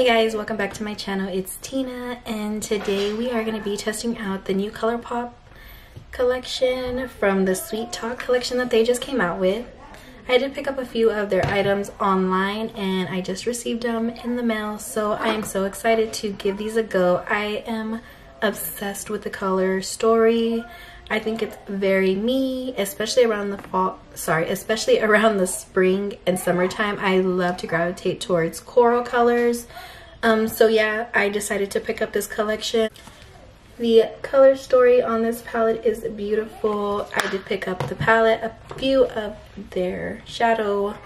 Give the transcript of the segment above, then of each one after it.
Hey guys, welcome back to my channel. It's Tina, and today we are going to be testing out the new ColourPop collection from the Sweet Talk collection that they just came out with. I did pick up a few of their items online and I just received them in the mail, so I am so excited to give these a go. I am obsessed with the color story. I think it's very me, especially around the spring and summertime. I love to gravitate towards coral colors. So yeah, I decided to pick up this collection. The color story on this palette is beautiful. I did pick up the palette, a few of their shadow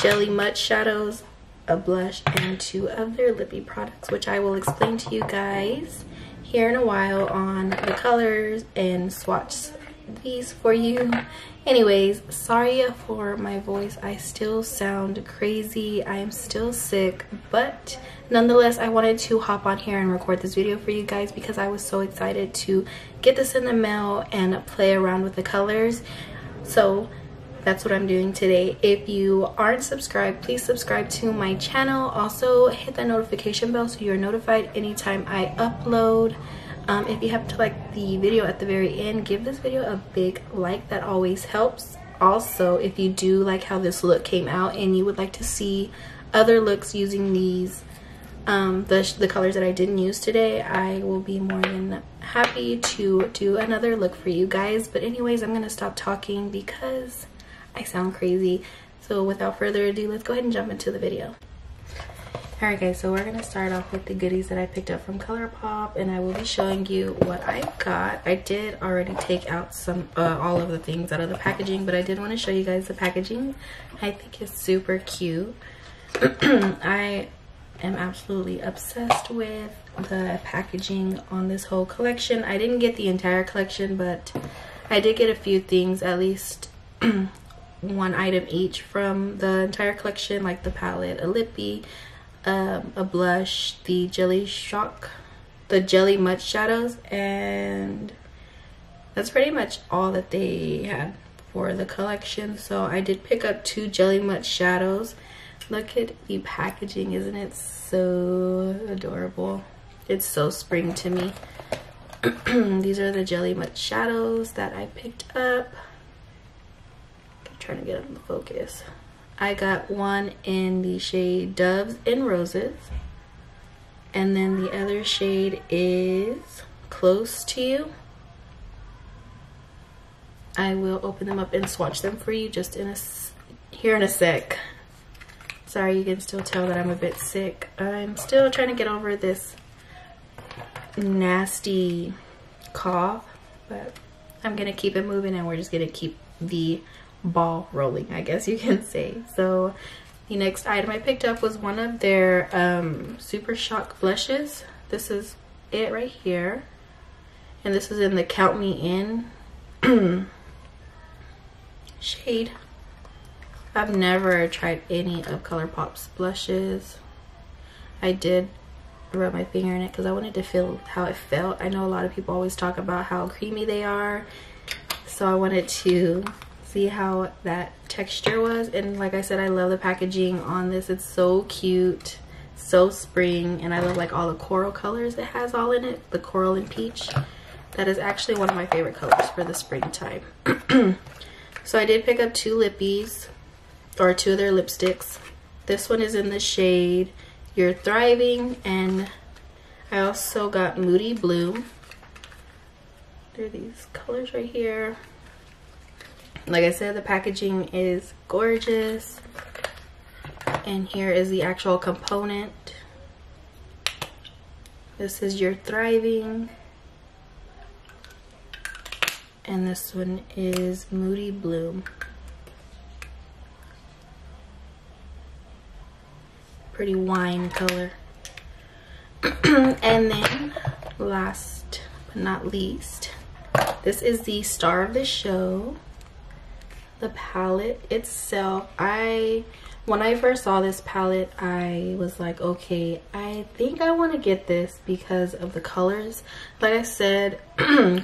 jelly mud shadows, a blush, and 2 of their lippy products, which I will explain to you guys here in a while on the colors and swatch these for you. Anyways, sorry for my voice. I still sound crazy. I am still sick, but nonetheless, I wanted to hop on here and record this video for you guys because I was so excited to get this in the mail and play around with the colors. So that's what I'm doing today. If you aren't subscribed, please subscribe to my channel. Also hit that notification bell so you're notified anytime I upload. If you happen to like the video at the very end, give this video a big like. That always helps. Also, if you do like how this look came out and you would like to see other looks using these the colors that I didn't use today, I will be more than happy to do another look for you guys. But anyways, I'm gonna stop talking because I sound crazy. So without further ado, let's go ahead and jump into the video. Alright guys, so we're gonna start off with the goodies that I picked up from ColourPop, and I will be showing you what I got. I did already take out some all of the things out of the packaging, but I did want to show you guys the packaging. I think it's super cute. I am absolutely obsessed with the packaging on this whole collection. I didn't get the entire collection, but I did get a few things, at least one item each from the entire collection, like the palette, a lippy, a blush, the jelly mud shadows, and that's pretty much all that they had for the collection. So I did pick up 2 jelly mud shadows. Look at the packaging, isn't it so adorable? It's so spring to me. These are the jelly mud shadows that I picked up. I'm trying to get them to focus. I got one in the shade Doves and Roses, and then the other shade is Close to You. I will open them up and swatch them for you just here in a sec. Sorry, you can still tell that I'm a bit sick. I'm still trying to get over this nasty cough, but I'm gonna keep it moving and we're just gonna keep the ball rolling, I guess you can say. So the next item I picked up was one of their Super Shock blushes. This is it right here, and this is in the Count Me In shade. I've never tried any of ColourPop's blushes. I did rub my finger in it because I wanted to feel how it felt. I know a lot of people always talk about how creamy they are, so I wanted to see how that texture was. And like I said, I love the packaging on this. It's so cute, so spring, and I love like all the coral colors it has all in it, the coral and peach. That is actually one of my favorite colors for the springtime. So I did pick up 2 lippies, or 2 of their lipsticks. This one is in the shade You're Thriving, and I also got Moody Bloom. There are these colors right here. Like I said, the packaging is gorgeous, and here is the actual component. This is You're Thriving, and this one is Moody Bloom. Pretty wine color. And then last but not least, this is the star of the show, the palette itself. When I first saw this palette, I was like, okay, I think I want to get this because of the colors. Like I said,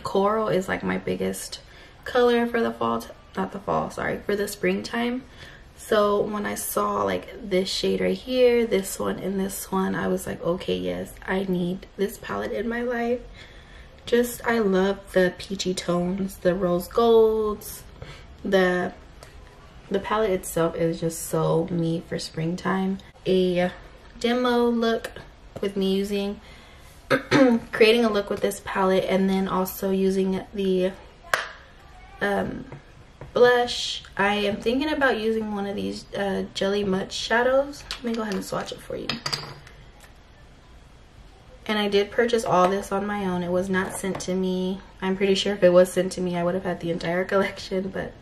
coral is like my biggest color for the fall, not the fall, sorry, for the springtime. So when I saw like this shade right here, this one, and this one, I was like, okay, yes, I need this palette in my life. Just, I love the peachy tones, the rose golds, the palette itself is just so me for springtime. A demo look with me using creating a look with this palette, and then also using the blush. I am thinking about using one of these Jelly Much shadows. Let me go ahead and swatch it for you. And I did purchase all this on my own. It was not sent to me. I'm pretty sure if it was sent to me, I would have had the entire collection, but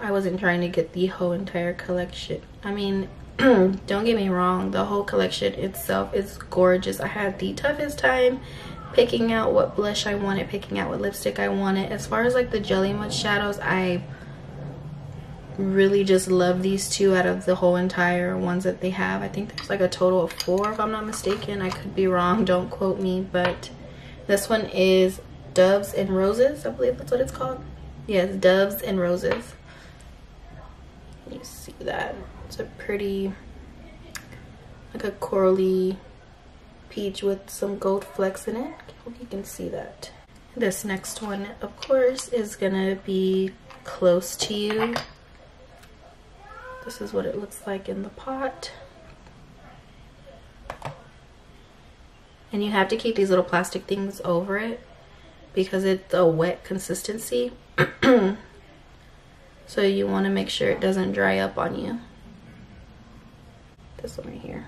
I wasn't trying to get the whole entire collection. I mean, don't get me wrong, the whole collection itself is gorgeous. I had the toughest time picking out what blush I wanted, picking out what lipstick I wanted. As far as like the Jelly Much shadows, I really just love these two out of the whole entire ones that they have. I think there's like a total of 4 if I'm not mistaken. I could be wrong, don't quote me, but this one is Doves and Roses, I believe that's what it's called. Yes, Doves and Roses. You see that? It's a pretty, like a corally peach with some gold flecks in it. I hope you can see that. This next one, of course, is gonna be Close to You. This is what it looks like in the pot. And you have to keep these little plastic things over it because it's a wet consistency. So you want to make sure it doesn't dry up on you. This one right here.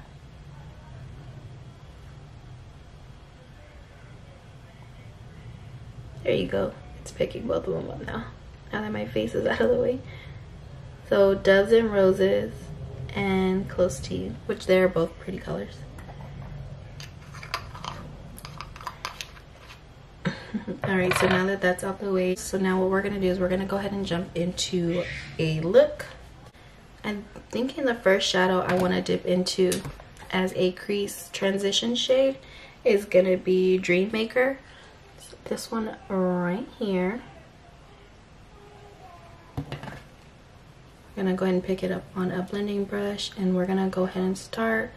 There you go. It's picking both of them up now. Now that my face is out of the way. So Doves and Roses and Close to You, which they're both pretty colors. Alright, so now that that's out the way, so now what we're going to do is we're going to go ahead and jump into a look. I'm thinking the first shadow I want to dip into as a crease transition shade is going to be Dreammaker. So this one right here. I'm going to go ahead and pick it up on a blending brush, and we're going to go ahead and start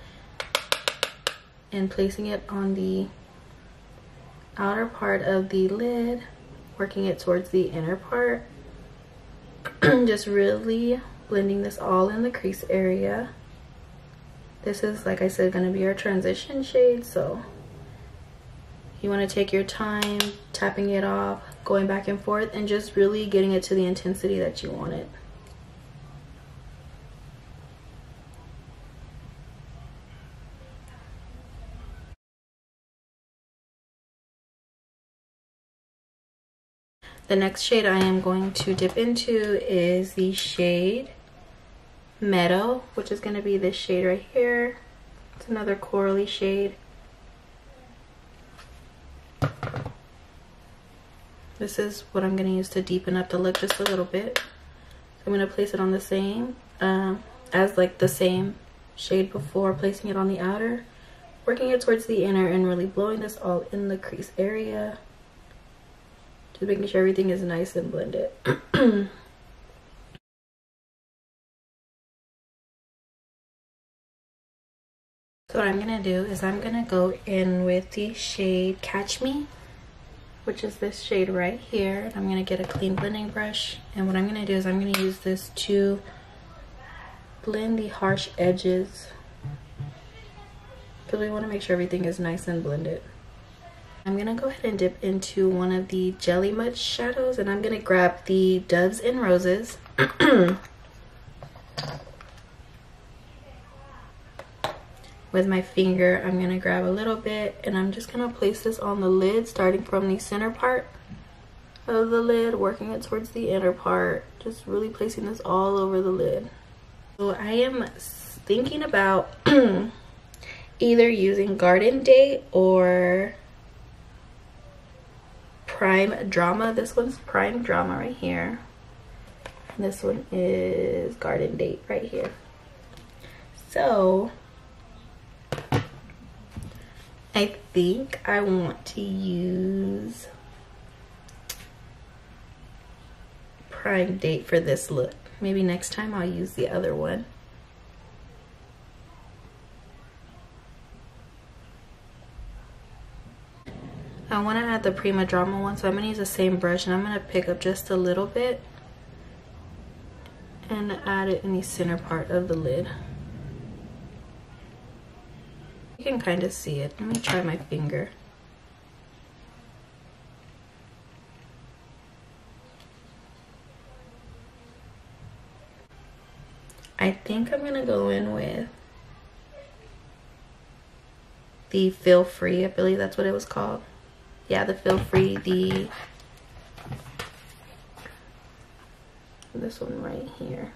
and placing it on the outer part of the lid, working it towards the inner part. Just really blending this all in the crease area. This is, like I said, going to be our transition shade, so you want to take your time tapping it off, going back and forth, and just really getting it to the intensity that you want it. The next shade I am going to dip into is the shade Meadow, which is going to be this shade right here. It's another corally shade. This is what I'm going to use to deepen up the look just a little bit. So I'm going to place it on the same, as like the same shade before, placing it on the outer, working it towards the inner, and really blowing this all in the crease area. Just making sure everything is nice and blended. So what I'm going to do is I'm going to go in with the shade Catch Me, which is this shade right here. I'm going to get a clean blending brush, and what I'm going to do is I'm going to use this to blend the harsh edges, because we want to make sure everything is nice and blended. I'm going to go ahead and dip into one of the Jelly Much shadows, and I'm going to grab the Doves and Roses. With my finger, I'm going to grab a little bit, and I'm just going to place this on the lid, starting from the center part of the lid, working it towards the inner part, just really placing this all over the lid. So I am thinking about either using Garden Date or Prime Drama. This one's Prime Drama right here, and this one is Garden Date right here. So I think I want to use prime date for this look. Maybe next time I'll use the other one. I want to add the Prima Drama one, so I'm going to use the same brush, and I'm going to pick up just a little bit and add it in the center part of the lid. You can kind of see it. Let me try my finger. I think I'm going to go in with the Feel Free. I believe that's what it was called. Yeah, the Feel Free, this one right here.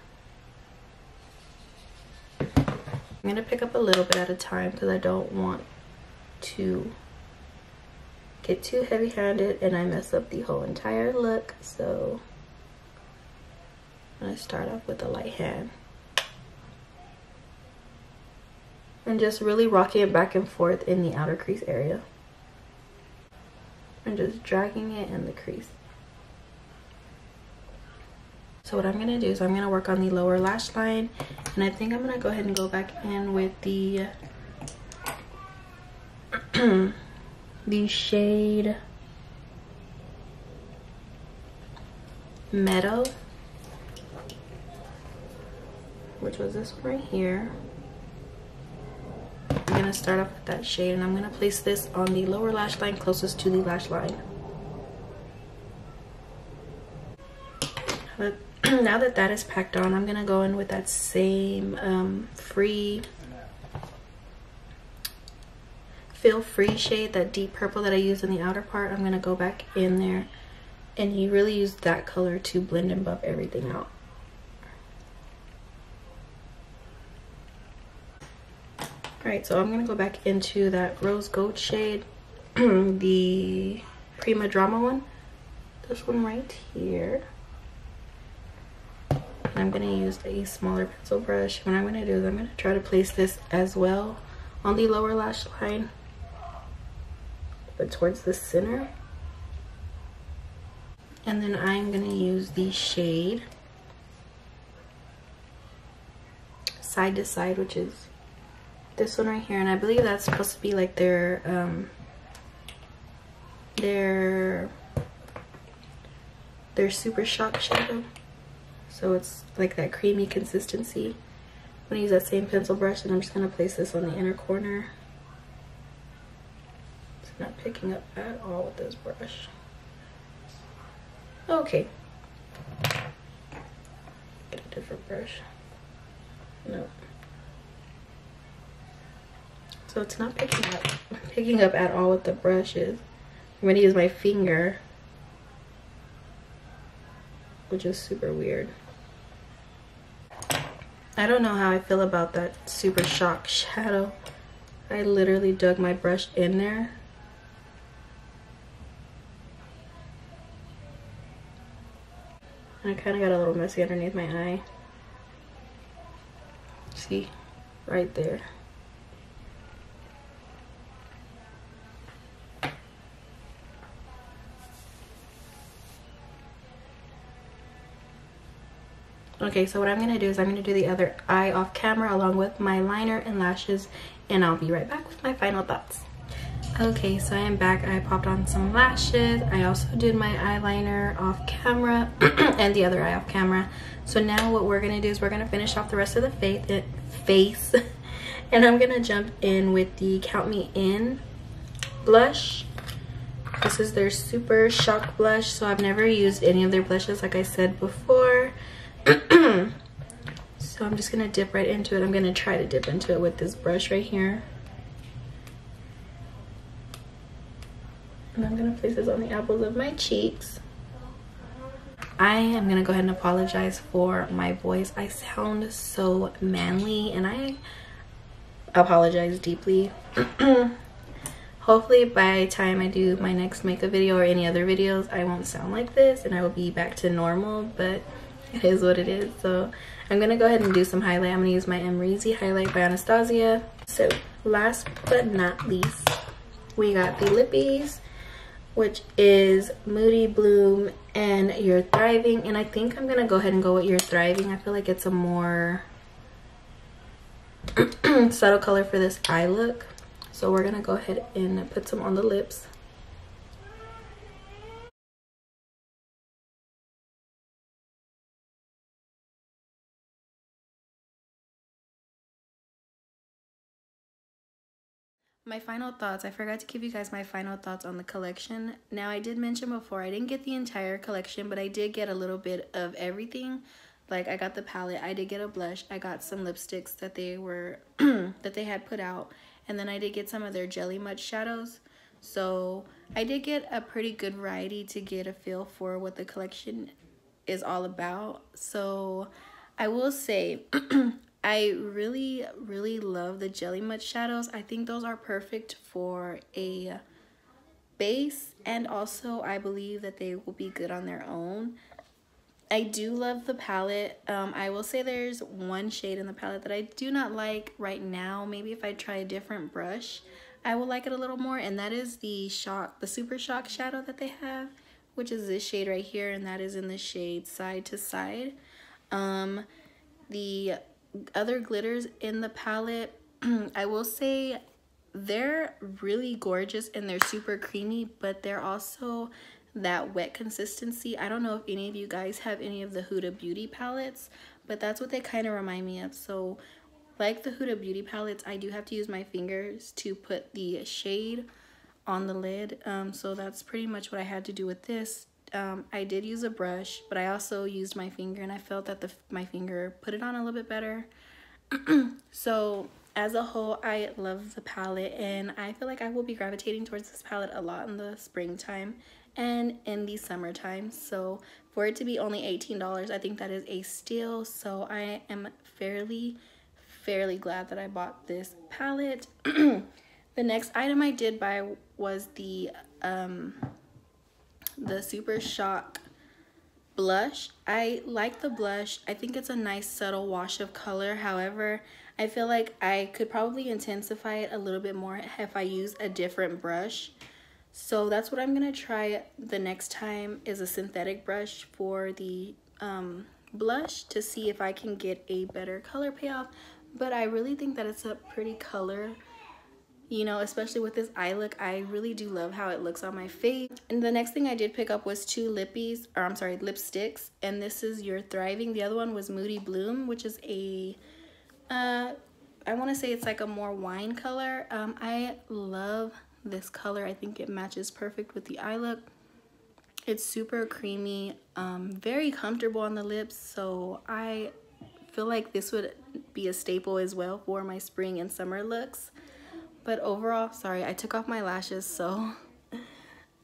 I'm gonna pick up a little bit at a time because I don't want to get too heavy-handed and I mess up the whole entire look. So I'm gonna start off with a light hand and just really rocking it back and forth in the outer crease area. And just dragging it in the crease. So what I'm going to do is I'm going to work on the lower lash line, and I think I'm going to go ahead and go back in with the the shade Meadow, which was this one right here. I'm going to start off with that shade, and I'm going to place this on the lower lash line closest to the lash line. But now that that is packed on, I'm going to go in with that same Feel Free shade, that deep purple that I used in the outer part. I'm going to go back in there, and you really use that color to blend and buff everything out. Alright, so I'm going to go back into that rose gold shade, the Prima Drama one, this one right here. And I'm going to use a smaller pencil brush. What I'm going to do is I'm going to try to place this as well on the lower lash line, but towards the center. And then I'm going to use the shade Side to Side, which is this one right here, and I believe that's supposed to be like their Super Shock shadow. So it's like that creamy consistency. I'm gonna use that same pencil brush, and I'm just gonna place this on the inner corner. It's not picking up at all with this brush. Okay. Get a different brush. No. So it's not picking up at all with the brushes. I'm gonna use my finger, which is super weird. I don't know how I feel about that Super Shock shadow. I literally dug my brush in there. And I kind of got a little messy underneath my eye. See? Right there. Okay, so what I'm going to do is I'm going to do the other eye off camera along with my liner and lashes, and I'll be right back with my final thoughts. Okay, so I am back. I popped on some lashes. I also did my eyeliner off camera and the other eye off camera. So now what we're going to do is we're going to finish off the rest of the face and I'm going to jump in with the Count Me In blush. This is their Super Shock blush, so I've never used any of their blushes like I said before. So I'm just gonna dip right into it. I'm gonna try to dip into it with this brush right here. And I'm gonna place this on the apples of my cheeks. I am gonna go ahead and apologize for my voice. I sound so manly and I apologize deeply. Hopefully by the time I do my next makeup video or any other videos, I won't sound like this and I will be back to normal, but it is what it is. So I'm gonna go ahead and do some highlight. I'm gonna use my Amrezy highlight by Anastasia. So last but not least, we got the lippies, which is Moody Bloom and You're Thriving. And I think I'm gonna go ahead and go with You're Thriving. I feel like it's a more subtle color for this eye look. So we're gonna go ahead and put some on the lips. My final thoughts, I forgot to give you guys my final thoughts on the collection. Now, I did mention before, I didn't get the entire collection, but I did get a little bit of everything. Like, I got the palette, I did get a blush, I got some lipsticks that they were, that they had put out, and then I did get some of their Jelly Mud shadows. So, I did get a pretty good variety to get a feel for what the collection is all about. So, I will say, I really love the Jelly Mud shadows. I think those are perfect for a base, and also I believe that they will be good on their own. I do love the palette. I will say there's one shade in the palette that I do not like right now. Maybe if I try a different brush, I will like it a little more, and that is the Super Shock shadow that they have, which is this shade right here, and that is in the shade Side to Side. The other glitters in the palette, I will say they're really gorgeous and they're super creamy, but they're also that wet consistency. I don't know if any of you guys have any of the Huda Beauty palettes, but that's what they kind of remind me of. So like the Huda Beauty palettes, I do have to use my fingers to put the shade on the lid. So that's pretty much what I had to do with this. I did use a brush, but I also used my finger, and I felt that my finger put it on a little bit better. So as a whole, I love the palette, and I feel like I will be gravitating towards this palette a lot in the springtime and in the summertime. So for it to be only $18, I think that is a steal. So I am fairly glad that I bought this palette. The next item I did buy was the Super Shock blush. I like the blush. I think it's a nice subtle wash of color. However, I feel like I could probably intensify it a little bit more if I use a different brush. So that's what I'm gonna try the next time, is a synthetic brush for the blush, to see if I can get a better color payoff. But I really think that it's a pretty color, you know, especially with this eye look. I really do love how it looks on my face. And the next thing I did pick up was two lipsticks, and this is You're Thriving. The other one was Moody Bloom, which is a I want to say it's like a more wine color. I love this color. I think it matches perfect with the eye look. It's super creamy, very comfortable on the lips, so I feel like this would be a staple as well for my spring and summer looks. But overall, sorry, I took off my lashes, so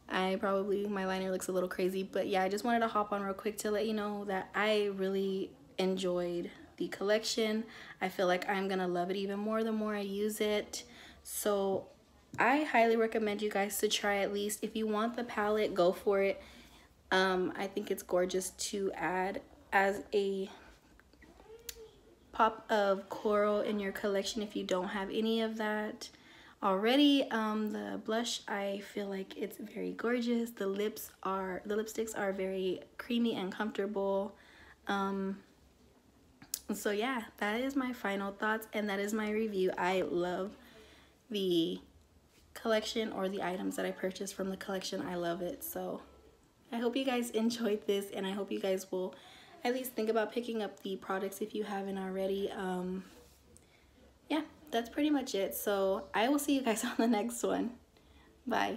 my liner looks a little crazy. But yeah, I just wanted to hop on real quick to let you know that I really enjoyed the collection. I feel like I'm gonna love it even more the more I use it. So I highly recommend you guys to try at least. If you want the palette, go for it. I think it's gorgeous to add as a pop of coral in your collection if you don't have any of that already. The blush, I feel like it's very gorgeous. The lipsticks are very creamy and comfortable. So yeah, that is my final thoughts, and that is my review. I love the collection, or the items that I purchased from the collection. I love it. So I hope you guys enjoyed this, and I hope you guys will at least think about picking up the products if you haven't already. Yeah, that's pretty much it. So I will see you guys on the next one. Bye.